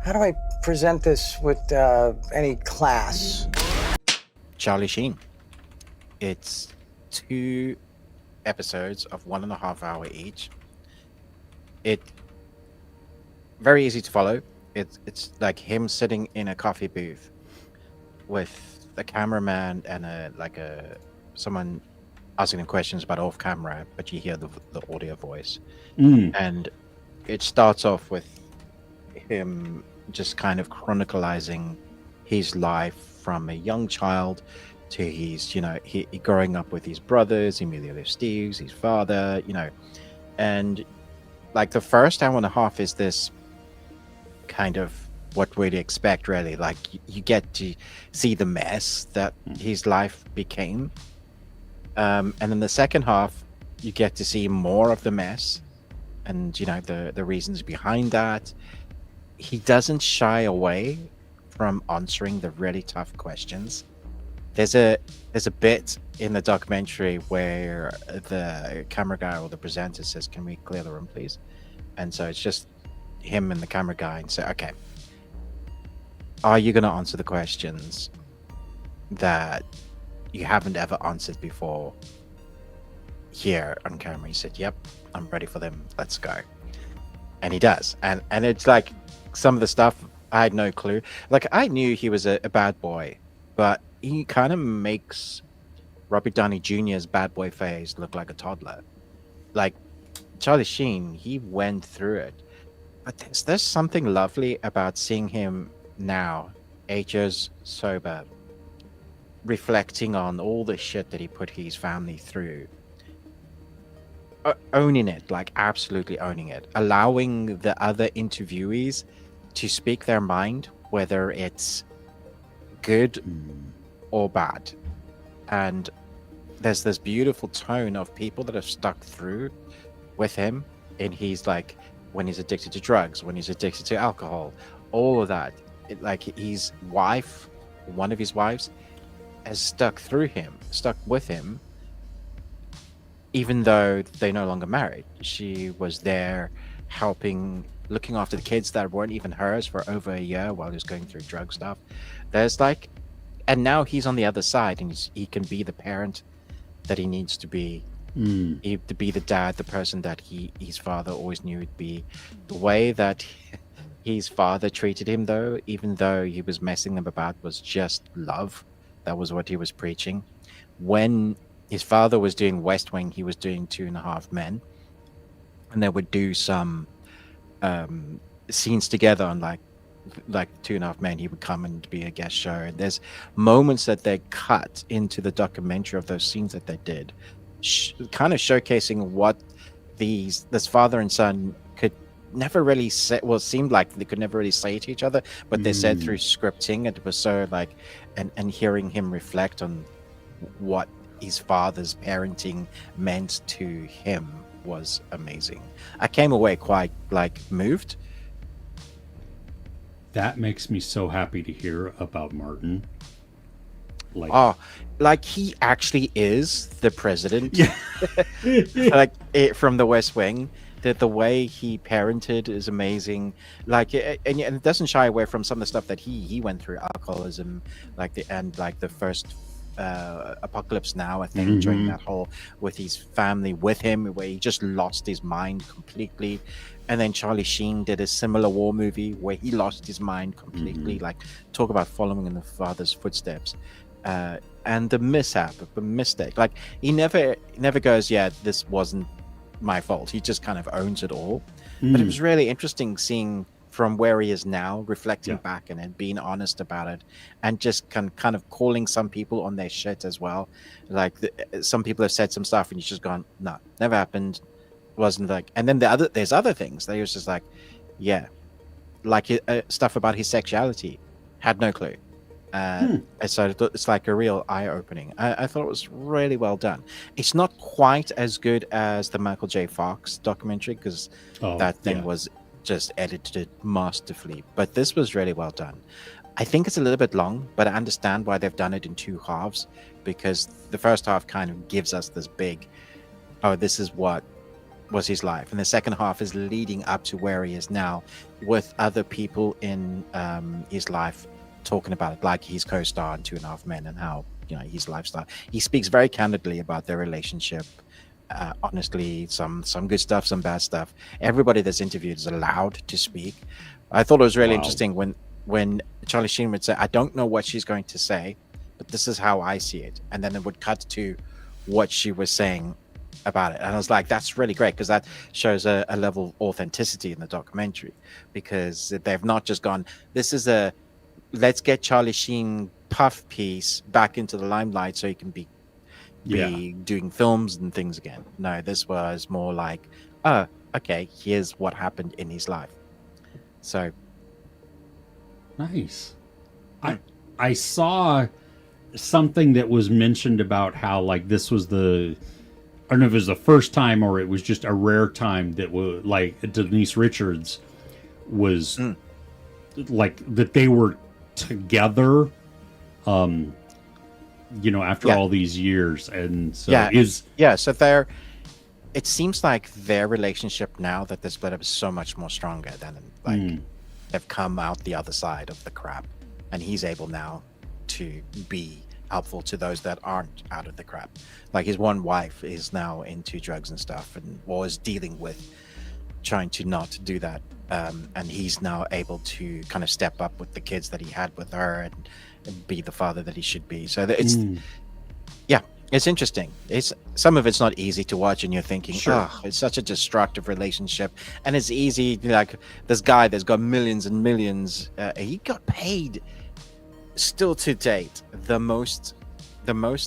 How do I present this with any class? Charlie Sheen. It's 2 episodes of 1.5 hour each. It very easy to follow. It's like him sitting in a coffee booth with a cameraman and someone asking him questions about off camera, but you hear the audio voice. And it starts off with him just kind of chronicalizing his life from a young child to his, he growing up with his brothers, Emilio Steve's, his father, and like the first hour and a half is this kind of what we'd expect, really. Like you get to see the mess that his life became, and then the second half you get to see more of the mess and the reasons behind that. He doesn't shy away from answering the really tough questions. There's a bit in the documentary where the camera guy or the presenter says, "Can we clear the room, please?" And so it's just him and the camera guy and say, "Okay, are you going to answer the questions that you haven't ever answered before here on camera?" He said, "Yep, I'm ready for them. Let's go." And he does. And it's like some of the stuff I had no clue. Like I knew he was a bad boy, but he kind of makes Robert Downey Jr.'s bad boy phase look like a toddler. Like Charlie Sheen, he went through it. But there's something lovely about seeing him now, 8 years sober, reflecting on all the shit that he put his family through. Owning it, like absolutely owning it. Allowing the other interviewees to speak their mind, whether it's good or bad. And there's this beautiful tone of people that have stuck through with him in his, like, when he's addicted to drugs, when he's addicted to alcohol, all of that. Like his wife, one of his wives, has stuck with him, even though they're no longer married. She was there helping, looking after the kids that weren't even hers for over a year while he was going through drug stuff. There's like, and now he's on the other side and he can be the parent that he needs to be. To be the dad, the person that his father always knew he'd be. The way that his father treated him, though, even though he was messing them about, was just love. That was what he was preaching. When his father was doing West Wing, he was doing 2.5 Men, and they would do some scenes together on like 2.5 Men. He would come and be a guest show, and there's moments that they cut into the documentary of those scenes that they did, kind of showcasing what this father and son could never really say. Well, it seemed like they could never really say to each other, but they said through scripting. It was so like, and hearing him reflect on what his father's parenting meant to him was amazing. I came away quite like moved. That makes me so happy to hear about Martin. Like he actually is the president. Yeah. Like from the West Wing. The way he parented is amazing. Like, and it doesn't shy away from some of the stuff that he went through, alcoholism, like the first Apocalypse Now, I think, during that whole with his family with him, where he just lost his mind completely. And then Charlie Sheen did a similar war movie where he lost his mind completely. Like, talk about following in the father's footsteps. And the mistake. Like, he never goes, "Yeah, this wasn't my fault." He just kind of owns it all. But it was really interesting seeing from where he is now, reflecting back and being honest about it, and just kind of calling some people on their shit as well. Like some people have said some stuff and he's just gone, "No, never happened." Wasn't like, and then there's other things that he was just like, yeah, like stuff about his sexuality, had no clue. And so it's like a real eye-opening. I thought it was really well done. It's not quite as good as the Michael J. Fox documentary, because that thing was just edited masterfully, but this was really well done. I think it's a little bit long, but I understand why they've done it in 2 halves, because the first half kind of gives us this big, this is what was his life, and the second half is leading up to where he is now, with other people in his life talking about it, like his co-star in 2.5 Men, and how his lifestyle. He speaks very candidly about their relationship. Honestly, some good stuff, some bad stuff. Everybody that's interviewed is allowed to speak. I thought it was really interesting when Charlie Sheen would say, "I don't know what she's going to say, but this is how I see it," and then it would cut to what she was saying about it, and I was like, that's really great, because that shows a level of authenticity in the documentary, because they've not just gone, this is a let's get Charlie Sheen puff piece back into the limelight so he can be doing films and things again. No, this was more like, oh, okay, here's what happened in his life. So nice. I saw something that was mentioned about how, like, this was I don't know if it was the first time or it was just a rare time that was like Denise Richards was like that they were together, after all these years. And so so it seems like their relationship now that they're split up is so much more stronger than they've come out the other side of the crap, and he's able now to be helpful to those that aren't out of the crap. Like, his one wife is now into drugs and stuff, and was dealing with trying to not do that, and he's now able to kind of step up with the kids that he had with her and be the father that he should be. So it's it's interesting. It's some of it's not easy to watch, and you're thinking, it's such a destructive relationship, and it's easy, like this guy that's got millions and millions, he got paid still to date the most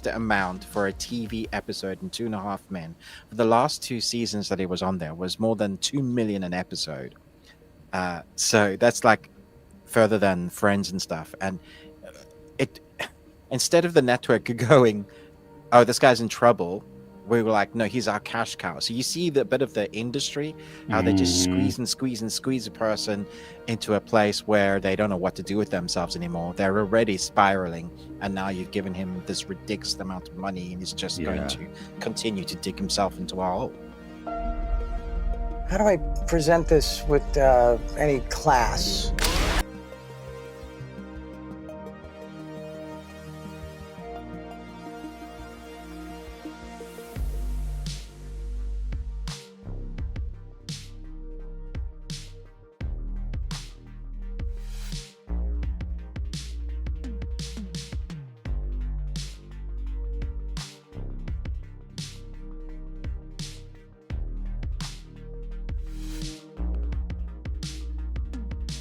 amount for a TV episode in 2.5 Men. For the last 2 seasons that he was on there was more than $2 million an episode. So that's like further than Friends and stuff. And it, instead of the network going, oh, this guy's in trouble, we were like, no, he's our cash cow. So you see the bit of the industry, how they just squeeze a person into a place where they don't know what to do with themselves anymore. They're already spiraling, and now you've given him this ridiculous amount of money, and he's just going to continue to dig himself into a hole. How do I present this with any class?